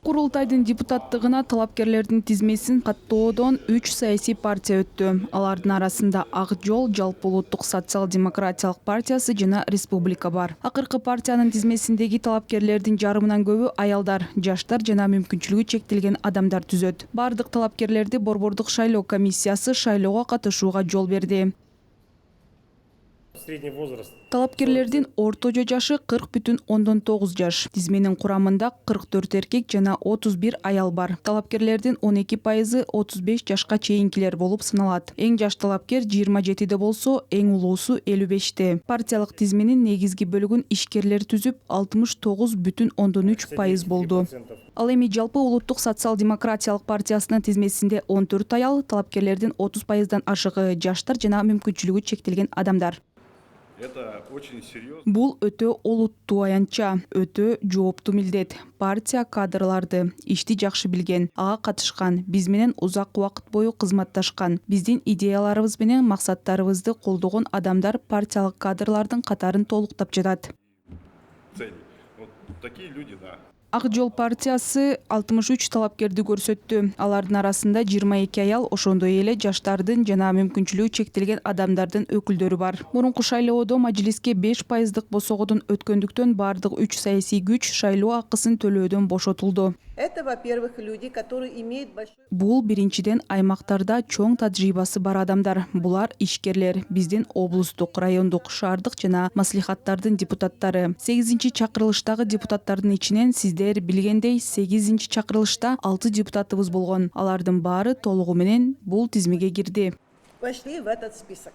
Курултайдын депутаттыгына талапкерлердин тизмесин каттоодон 3 саясий партия өттү. Алардын арасында Ак жол, Жалпы улуттук социал-демократиялык партиясы жана Республика бар. Акыркы партиянын тизмесиндеги талапкерлердин жарымынан көбү аялдар, жаштар жана мүмкүнчүлүгү чектелген адамдар түзөт. Бардык талапкерлерди Борбордук шайлоо комиссиясы шайлоого катышууга жол берди. Средний возраст. Талапкерлердин ортожо жашы 40,9 жаш. Тизменин курамында 44 эркек жана 31 аял бар. Талапкерлердин 12% 35 жашка чейинкилер болуп саналат. Эң жаш талапкер 27 болсо, эң улуусу 55. Партиялык тизменин негизги бөлүгүн ишкерлер түзүп, 69,3% болду. Ал эми Жалпы улуттук социал-демократиялык партиясынын тизмесинде 14 аял, талапкерлердин 30%дан ашыгы жаштар жана мүмкүнчүлүгү чектелген адамдар. Бул өтө олуттуу аянтча, өтө жооптуу милдет. Партия кадрларды ишти жакшы билген, ага катышкан, биз менен узак убакыт бою кызматташкан, биздин идеяларыбыз менен максаттарыбызды колдогон адамдар партиялык кадрлардын катарын толуктап жатат. Ак жол партиясы 63 талапкерди көрсөттү. Алардын арасында 22 аял, ошондой эле жаштардын жана мүмкүнчүлүгү чектелген адамдардын өкүлдөрү бар. Мурунку шайлоодо мажилиске 5% босогодон өткөндүктөн бардык 3 саясий күч шайлоо акысын төлөөдөн бошотулду. Это, во-первых, люди, которые имеют большой... Бул биринчиден аймактарда чоң тажрыйбасы бар адамдар. Булар ишкерлер, биздин облустук, райондук, шаардык жана маслихаттардын депутаттары. 8-чакырылыштагы депутаттардын ичинен сиздер билгендей 8-чакырылышта 6 депутатыбыз болгон. Алардын баары толугу менен бул тизмеге кирди. Вошли в этот список.